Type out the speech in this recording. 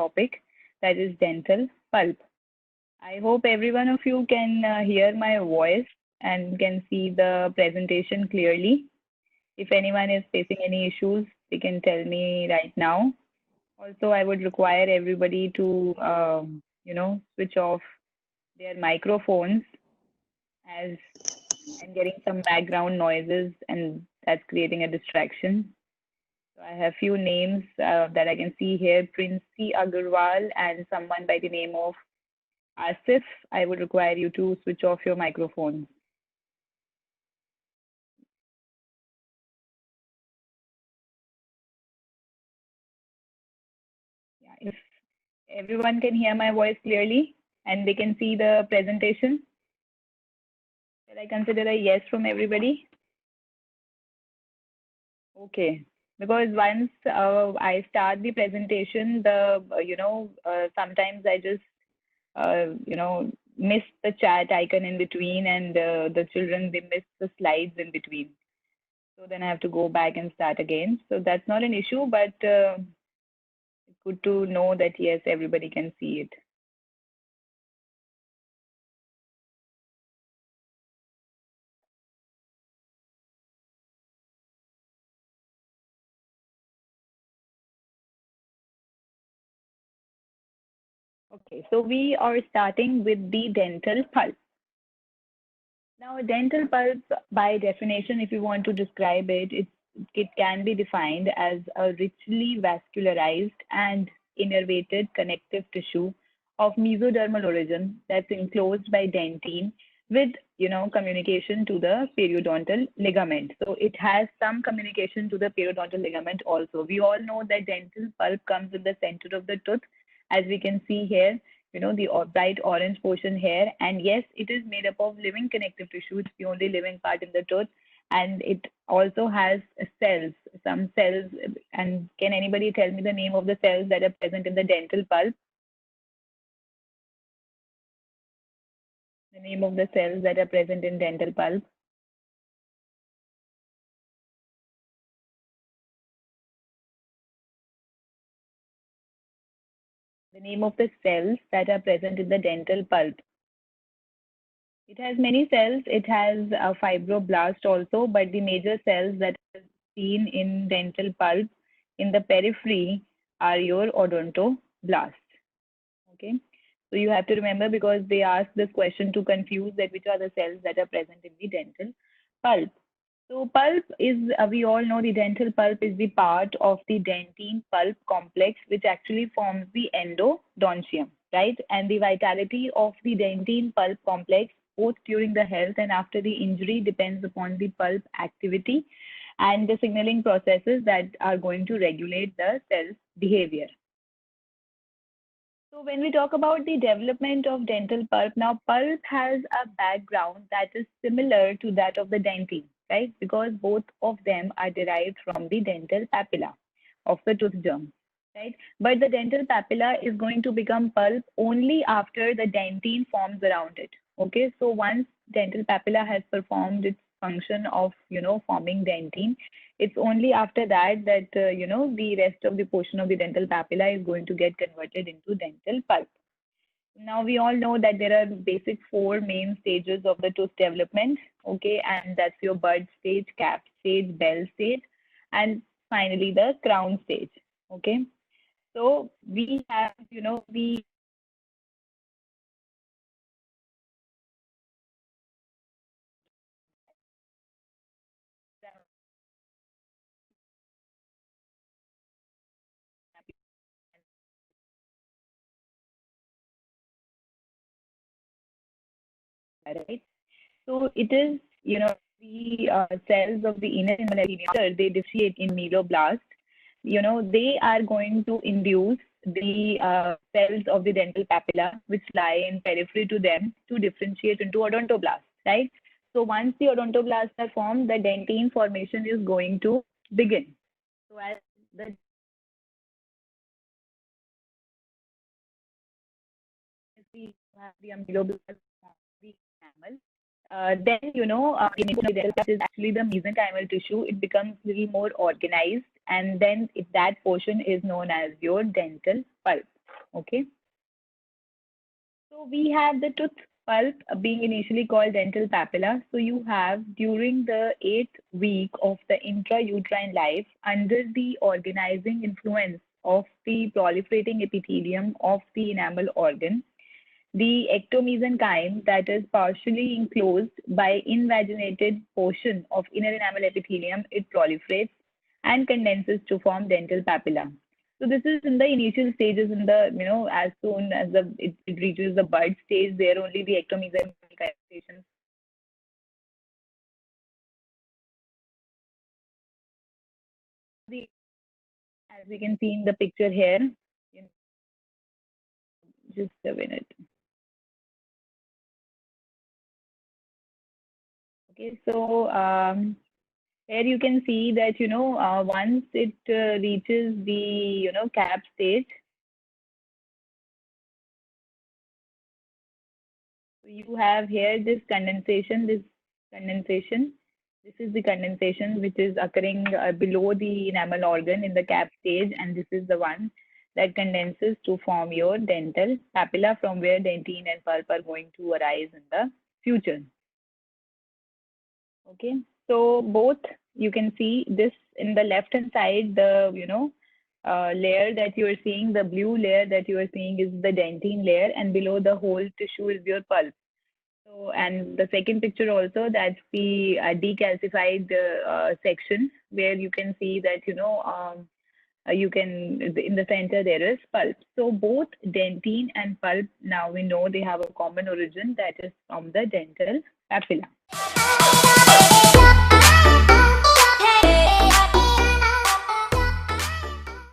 topic, that is dental pulp. I hope every one of you can hear my voice and can see the presentation clearly. If anyone is facing any issues, they can tell me right now. Also, I would require everybody to, switch off their microphones as I'm getting some background noises and that's creating a distraction. So I have few names that I can see here, Princey Agarwal and someone by the name of Asif. I would require you to switch off your microphone. Yeah, if everyone can hear my voice clearly and they can see the presentation, shall I consider a yes from everybody? Okay, because once I start the presentation, sometimes I just miss the chat icon in between, and the children they miss the slides in between. So then I have to go back and start again. So that's not an issue, but it's good to know that yes, everybody can see it. Okay, so we are starting with the dental pulp. Now, dental pulp, by definition, if you want to describe it, it can be defined as a richly vascularized and innervated connective tissue of mesodermal origin that's enclosed by dentine with, communication to the periodontal ligament. So it has some communication to the periodontal ligament also. We all know that dental pulp comes in the center of the tooth, as we can see here, the bright orange portion here. And yes, it is made up of living connective tissue. It's the only living part in the tooth. And it also has cells, some cells. And can anybody tell me the name of the cells that are present in the dental pulp? The name of the cells that are present in dental pulp? The name of the cells that are present in the dental pulp. It has many cells. It has a fibroblast also, but the major cells that are seen in dental pulp in the periphery are your odontoblasts. Okay, so you have to remember, because they ask this question to confuse that which are the cells that are present in the dental pulp. So pulp is, we all know the dental pulp is the part of the dentine pulp complex, which actually forms the endodontium, right? And the vitality of the dentine pulp complex, both during the health and after the injury, depends upon the pulp activity and the signaling processes that are going to regulate the cell's behavior. So when we talk about the development of dental pulp, now pulp has a background that is similar to that of the dentine, right? Because both of them are derived from the dental papilla of the tooth germ, right? But the dental papilla is going to become pulp only after the dentine forms around it. Okay, so once dental papilla has performed its function of, forming dentine, it's only after that that, the rest of the portion of the dental papilla is going to get converted into dental pulp. Now we all know that there are basic four main stages of the tooth development, okay, and that's your bud stage, cap stage, bell stage, and finally the crown stage, okay. So we have, we right? So it is, the cells of the inner epithelium, they differentiate in meloblast. They are going to induce the cells of the dental papilla, which lie in periphery to them, to differentiate into odontoblasts, right? So once the odontoblasts are formed, the dentine formation is going to begin. So as the we have the ameloblast, the enamel, then the dental pulp is actually the mesenchymal tissue. It becomes a little more organized, and then that portion is known as your dental pulp. Okay. So we have the tooth pulp being initially called dental papilla. So you have during the 8th week of the intrauterine life, under the organizing influence of the proliferating epithelium of the enamel organ, the ectomesenchyme that is partially enclosed by invaginated portion of inner enamel epithelium, it proliferates and condenses to form dental papilla. So this is in the initial stages in the, as soon as it reaches the bud stage, there only the ectomesenchyme manifestations. As we can see in the picture here, you know, just a minute. Okay, so here you can see that, once it reaches the, cap stage, you have here this condensation. This is the condensation which is occurring below the enamel organ in the cap stage, and this is the one that condenses to form your dental papilla, from where dentine and pulp are going to arise in the future. Okay, so both, you can see this in the left hand side, the layer that you are seeing, the blue layer that you are seeing is the dentine layer, and below the whole tissue is your pulp. So, and the second picture also, that's the decalcified section, where you can see that, you can, in the center there is pulp. So both dentine and pulp, now we know they have a common origin, that is from the dental papilla.